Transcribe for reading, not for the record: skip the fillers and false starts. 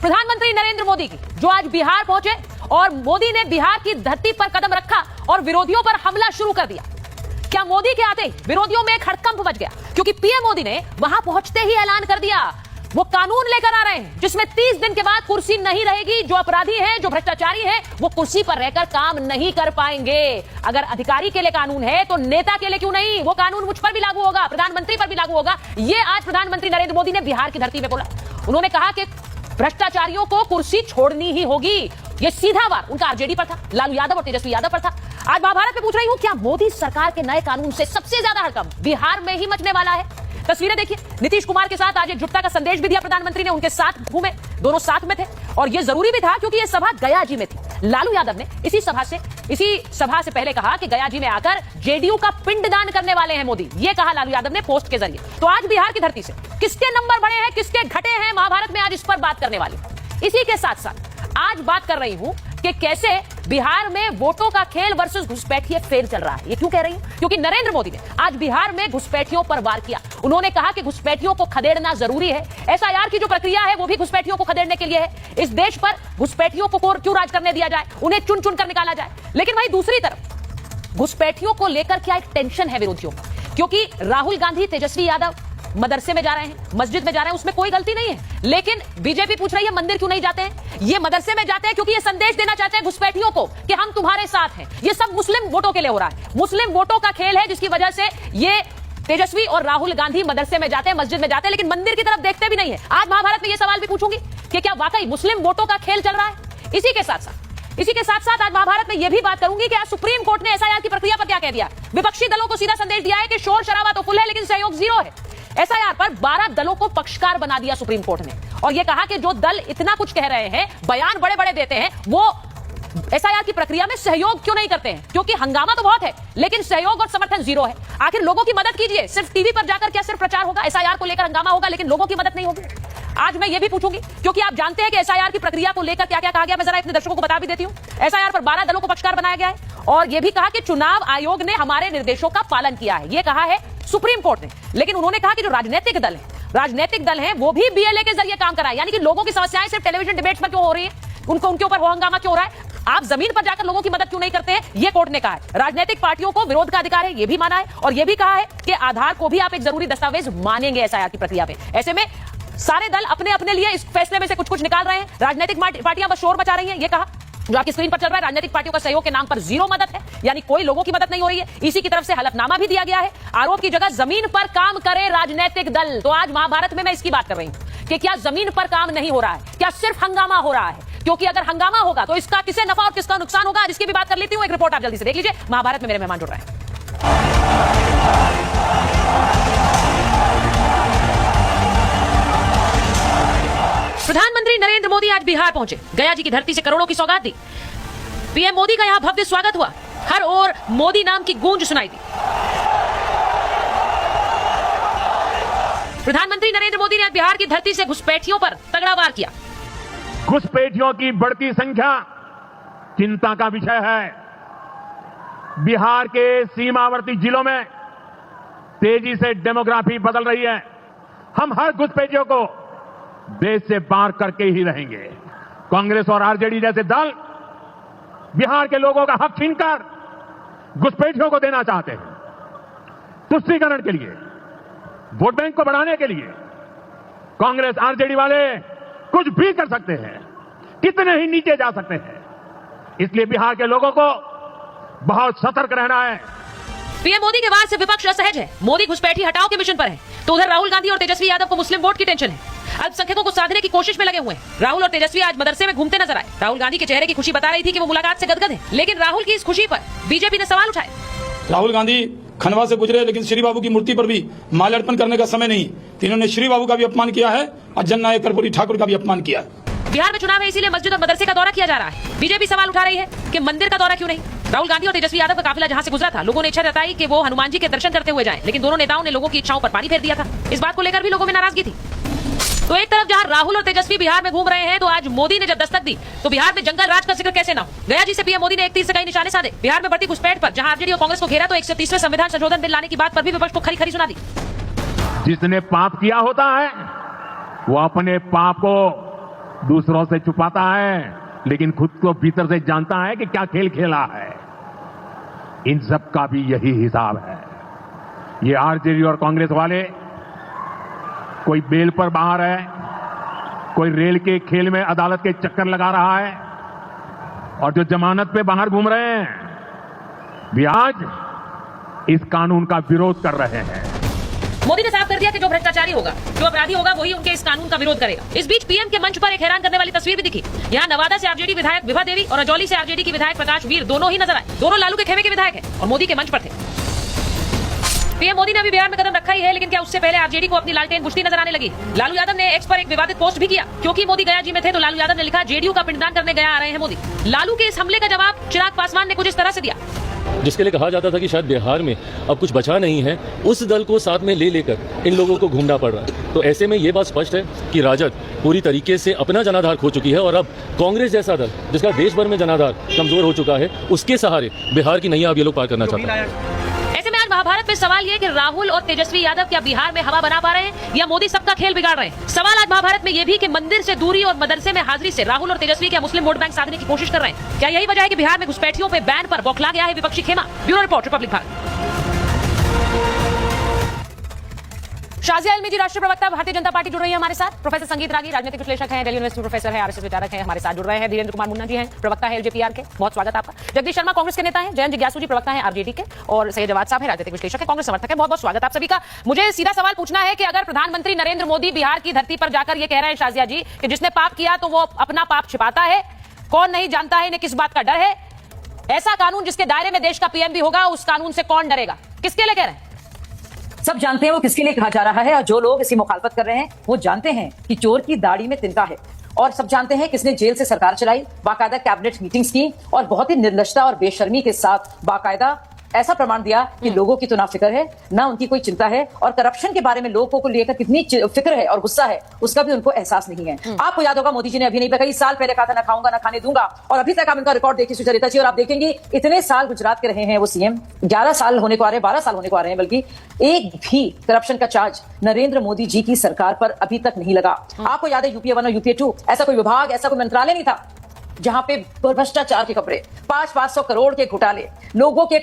प्रधानमंत्री नरेंद्र मोदी की, जो आज बिहार पहुंचे और मोदी ने बिहार की धरती पर कदम रखा और विरोधियों पर हमला शुरू कर दिया। क्या मोदी के आते ही विरोधियों में एक हड़कंप मच गया? क्योंकि पीएम मोदी ने वहां पहुंचते ही ऐलान कर दिया वो कानून लेकर आ रहे हैं जिसमें 30 दिन के बाद कुर्सी नहीं रहेगी। जो अपराधी हैं, जो भ्रष्टाचारी हैं, वो कुर्सी पर रहकर काम नहीं कर पाएंगे। अगर अधिकारी के लिए कानून है तो नेता के लिए क्यों नहीं? वो कानून मुझ पर भी लागू होगा, प्रधानमंत्री पर भी लागू होगा। ये आज प्रधानमंत्री नरेंद्र मोदी ने बिहार की धरती पर बोला। उन्होंने कहा कि भ्रष्टाचारियों को कुर्सी छोड़नी ही होगी। ये सीधा वार उनका आरजेडी पर था, लालू यादव और तेजस्वी यादव पर था। आज महाभारत में पूछ रही हूं, क्या मोदी सरकार के नए कानून से सबसे ज्यादा हड़कंप बिहार में ही मचने वाला है? तस्वीरें देखिए, नीतीश कुमार के साथ आज एक जुटता का संदेश भी दिया प्रधानमंत्री ने, उनके साथ घूमे, दोनों साथ में थे और यह जरूरी भी था क्योंकि यह सभा गया जी में थी। लालू यादव ने इसी सभा से पहले कहा कि गया जी में आकर जेडीयू का पिंडदान करने वाले हैं मोदी। यह कहा लालू यादव ने पोस्ट के जरिए। तो आज बिहार की धरती से किसके नंबर बढ़े हैं, किसके घटे हैं, महाभारत में आज इस पर बात करने वाली। इसी के साथ साथ आज बात कर रही हूं कि कैसे बिहार में वोटों का खेल वर्सेस घुसपैठिए फेल चल रहा है। ये क्यों कह रही हूं? क्योंकि नरेंद्र मोदी ने आज बिहार में घुसपैठियों पर वार किया। उन्होंने कहा कि घुसपैठियों को खदेड़ना जरूरी है। एसआईआर की जो प्रक्रिया है वो भी घुसपैठियों को खदेड़ने के लिए है। इस देश पर घुसपैठियों को क्यों राज करने दिया जाए, उन्हें चुन चुन कर निकाला जाए। लेकिन वहीं दूसरी तरफ घुसपैठियों को लेकर क्या एक टेंशन है विरोधियों का, क्योंकि राहुल गांधी, तेजस्वी यादव मदरसे में जा रहे हैं, मस्जिद में जा रहे हैं, उसमें कोई गलती नहीं है। लेकिन बीजेपी पूछ रही है मंदिर क्यों नहीं जाते हैं? ये मदरसे में जाते हैं क्योंकि ये संदेश देना चाहते हैं घुसपैठियों को कि हम तुम्हारे साथ हैं। ये सब मुस्लिम वोटों के लिए हो रहा है, मुस्लिम वोटों का खेल है, जिसकी वजह से ये तेजस्वी और राहुल गांधी मदरसे में जाते हैं, मस्जिद में जाते हैं, लेकिन मंदिर की तरफ देखते भी नहीं है। आज महाभारत में ये सवाल भी पूछूंगी कि क्या वाकई मुस्लिम वोटों का खेल चल रहा है? इसी के साथ साथ आज महाभारत में यह भी बात करूंगी कि आज सुप्रीम कोर्ट ने एसआईआर की प्रक्रिया पर क्या कह दिया। विपक्षी दलों को सीधा संदेश दिया है कि शोर शराबा तो फुल है लेकिन सहयोग जीरो है। एसआईआर पर 12 दलों को पक्षकार बना दिया सुप्रीम कोर्ट ने और यह कहा कि जो दल इतना कुछ कह रहे हैं, बयान बड़े बड़े देते हैं, वो एसआईआर की प्रक्रिया में सहयोग क्यों नहीं करते हैं? क्योंकि हंगामा तो बहुत है लेकिन सहयोग और समर्थन जीरो है। आखिर लोगों की मदद कीजिए। सिर्फ टीवी पर जाकर क्या सिर्फ प्रचार होगा? एसआईआर को लेकर हंगामा होगा लेकिन लोगों की मदद नहीं होगी। आज मैं ये भी पूछूंगी क्योंकि आप जानते हैं कि एसआईआर की प्रक्रिया को लेकर क्या क्या कहा गया। मैं जरा अपने दर्शकों को बता भी देती हूं। एसआईआर पर 12 दलों को पक्षकार बनाया गया है और यह भी कहा कि चुनाव आयोग ने हमारे निर्देशों का पालन किया है। यह कहा है सुप्रीम कोर्ट ने। लेकिन उन्होंने कहा कि जो राजनीतिक दल हैं वो भी बीएलए के जरिए काम कराए। यानी कि लोगों की समस्याएं सिर्फ टेलीविजन डिबेट्स पर क्यों हो रही है, उनके ऊपर हो हंगामा क्यों हो रहा है, आप जमीन पर जाकर लोगों की मदद क्यों नहीं करते हैं? ये कोर्ट ने कहा है। राजनीतिक पार्टियों को विरोध का अधिकार है, ये भी माना है और ये भी कहा है कि आधार को भी आप एक जरूरी दस्तावेज मानेंगे एसआईआर की प्रक्रिया पे। ऐसे में सारे दल अपने अपने लिए इस फैसले में से कुछ कुछ निकाल रहे हैं। राजनीतिक पार्टियां बस शोर मचा रही हैं। ये कहा जो आपकी स्क्रीन पर चल रहा है, राजनीतिक पार्टियों का सहयोग के नाम पर जीरो मदद है, यानी कोई लोगों की मदद नहीं हो रही है। इसी की तरफ से हलफनामा भी दिया गया है। आरोप की जगह जमीन पर काम करे राजनीतिक दल। तो आज महाभारत में मैं इसकी बात कर रही हूं कि क्या जमीन पर काम नहीं हो रहा है, क्या सिर्फ हंगामा हो रहा है? क्योंकि अगर हंगामा होगा तो इसका किसे नफा और किसका नुकसान होगा, इसकी भी बात कर लेती हूं। एक रिपोर्ट आप जल्दी से देख लीजिए। महाभारत में मेरे मेहमान जुड़ रहे हैं। प्रधानमंत्री नरेंद्र मोदी आज बिहार पहुंचे, गया जी की धरती से करोड़ों की सौगात दी। पीएम मोदी का यहां भव्य स्वागत हुआ, हर ओर मोदी नाम की गूंज सुनाई दी। प्रधानमंत्री नरेंद्र मोदी ने आज बिहार की धरती से घुसपैठियों पर तगड़ा वार किया। घुसपैठियों की बढ़ती संख्या चिंता का विषय है। बिहार के सीमावर्ती जिलों में तेजी से डेमोग्राफी बदल रही है। हम हर घुसपैठियों को देश से बाहर करके ही रहेंगे। कांग्रेस और आरजेडी जैसे दल बिहार के लोगों का हक छीनकर घुसपैठियों को देना चाहते हैं। तुष्टीकरण के लिए, वोट बैंक को बढ़ाने के लिए कांग्रेस आरजेडी वाले कुछ भी कर सकते हैं, कितने ही नीचे जा सकते हैं। इसलिए बिहार के लोगों को बहुत सतर्क रहना है। पीएम मोदी के वार से विपक्ष असहज है। मोदी घुसपैठी हटाओ के मिशन पर है, तो उधर राहुल गांधी और तेजस्वी यादव को मुस्लिम वोट की टेंशन है। अल्पसंख्यकों को साधने की कोशिश में लगे हुए हैं। राहुल और तेजस्वी आज मदरसे में घूमते नजर आए। राहुल गांधी के चेहरे की खुशी बता रही थी कि वो मुलाकात से गदगद है, लेकिन राहुल की इस खुशी पर बीजेपी ने सवाल उठाए। राहुल गांधी खंडवा से गुजरे लेकिन श्री बाबू की मूर्ति पर भी माल्यार्पण करने का समय नहीं। इन्होंने श्री बाबू का भी अपमान किया है और जननायक कर्पूरी ठाकुर का भी अपमान किया है। बिहार में चुनाव है, इसीलिए मस्जिद और मदरसे का दौरा किया जा रहा है। बीजेपी सवाल उठा रही है कि मंदिर का दौरा क्यों नहीं? राहुल गांधी और तेजस्वी यादव का काफिला जहां से गुजरा था, लोगों ने इच्छा जताई कि वो हनुमान जी के दर्शन करते हुए जाएं, लेकिन दोनों नेताओं ने लोगों की इच्छाओं पर पानी फेर दिया था। इस बात को लेकर भी लोगों में नाराजगी थी। तो एक तरफ जहां राहुल और तेजस्वी बिहार में घूम रहे हैं, तो आज मोदी ने जब दस्तक दी तो बिहार में जंगल राज का जिक्र कैसे ना हो। गया जी से पीएम मोदी ने एक तीर से कई निशाने साधे। बिहार में बढ़ती घुसपैठ पर जहां आरजेडी और कांग्रेस को घेरा, तो 130वें संविधान संशोधन बिल लाने की बात पर भी विपक्ष को खरी खरी सुना दी। जिसने पाप किया होता है वो अपने पाप को दूसरों से छुपाता है, लेकिन खुद को भीतर से जानता है कि क्या खेल खेला है। इन सब का भी यही हिसाब है। ये आरजेडी और कांग्रेस वाले कोई बेल पर बाहर है, कोई रेल के खेल में अदालत के चक्कर लगा रहा है, और जो जमानत पे बाहर घूम रहे हैं भी आज इस कानून का विरोध कर रहे हैं। मोदी ने साफ कर दिया कि जो भ्रष्टाचारी होगा, जो अपराधी होगा, वही उनके इस कानून का विरोध करेगा। इस बीच पीएम के मंच पर एक हैरान करने वाली तस्वीर भी दिखी। यहाँ नवादा से आरजेडी विधायक विभा देवी और अजौली से आरजेडी की विधायक प्रकाश वीर दोनों ही नजर आए। दोनों लालू के खेमे के विधायक हैं और मोदी के मंच पर थे। पीएम मोदी ने अभी बिहार में कदम रखा ही है, लेकिन क्या उससे पहले आरजेडी को अपनी लालटेन बुझती नजर आने लगी? लालू यादव ने एक्स पर एक विवादित पोस्ट भी किया, क्योंकि मोदी गया जी में थे तो लालू यादव ने लिखा, जेडीयू का पिंडदान करने गया आ रहे हैं मोदी। लालू के इस हमले का जवाब चिराग पासवान ने कुछ इस तरह से दिया, जिसके लिए कहा जाता था कि शायद बिहार में अब कुछ बचा नहीं है, उस दल को साथ में ले लेकर इन लोगों को घूमना पड़ रहा है। तो ऐसे में ये बात स्पष्ट है कि राजद पूरी तरीके से अपना जनाधार खो चुकी है और अब कांग्रेस जैसा दल, जिसका देश भर में जनाधार कमजोर हो चुका है, उसके सहारे बिहार की नैया अब ये लोग पार करना चाहते हैं। ऐसे में आज महाभारत में सवाल ये कि राहुल और तेजस्वी यादव क्या बिहार में हवा बना पा रहे हैं या मोदी सबका खेल बिगाड़ रहे हैं? सवाल आज महाभारत में ये भी कि मंदिर से दूरी और मदरसे में हाजिरी से राहुल और तेजस्वी क्या मुस्लिम वोट बैंक साधने की कोशिश कर रहे हैं? क्या यही वजह है कि बिहार में घुसपैठियों पे बैन पर बौखला गया है विपक्षी खेमा? Bureau report, republic Bharat. Shazia Ilmi ji, राष्ट्रीय प्रवक्ता भारतीय जनता पार्टी, जुड़ रही है हमारे साथ। प्रोफेसर संगीत रागी, राजनीतिक विश्लेषक हैं, दिल्ली यूनिवर्सिटी प्रोफेसर है, आरएसएस विचारक हैं, हमारे साथ जुड़ रहे हैं। धीरेन्द्र कुमार मुन्ना जी हैं, प्रवक्ता है एलजेपीआर के, बहुत स्वागत आपका। जगदीश शर्मा कांग्रेस के नेता हैं, जयंत जिज्ञासु जी प्रवक्ता है आरजेडी के, और सैयद जवाद साहब है, राजनीतिक विश्लेषक है, कांग्रेस समर्थक है। बहुत बहुत स्वागत आप सभी का। मुझे सीधा सवाल पूछना है कि अगर प्रधानमंत्री नरेंद्र मोदी बिहार की धरती पर जाकर ये कह रहे हैं शाजिया जी कि जिसने पाप किया तो वो अपना पाप छिपाता है, कौन नहीं जानता है इन्हें किस बात का डर है, ऐसा कानून जिसके दायरे में देश का पीएम भी होगा, उस कानून से कौन डरेगा? किसके लिए कह रहे हैं? सब जानते हैं वो किसके लिए कहा जा रहा है, और जो लोग इसकी मुखालफत कर रहे हैं वो जानते हैं कि चोर की दाढ़ी में तिनका है, और सब जानते हैं किसने जेल से सरकार चलाई, बाकायदा कैबिनेट मीटिंग्स की, और बहुत ही निर्लजता और बेशर्मी के साथ बाकायदा ऐसा प्रमाण दिया कि लोगों की तो ना फिक्र है, ना उनकी कोई चिंता है, और करप्शन के बारे में लोगों को लेकर कितनी फिक्र है और गुस्सा है उसका भी उनको एहसास नहीं है। आपको याद होगा मोदी जी ने अभी नहीं, कई साल पहले कहा था, ना खाऊंगा ना खाने दूंगा, और अभी तक आप इनका रिकॉर्ड देखिए सुचरिता जी, और आप देखेंगे इतने साल गुजरात के रहे हैं वो सीएम, 11 साल होने को आ रहे हैं, 12 साल होने को आ रहे हैं, बल्कि एक भी करप्शन का चार्ज नरेंद्र मोदी जी की सरकार पर अभी तक नहीं लगा। आपको याद है यूपीए 1 और यूपीए 2, ऐसा कोई विभाग, ऐसा कोई मंत्रालय नहीं था जहां पे भ्रष्टाचार के खबरें, 500-500 करोड़ के घोटाले, लोगों के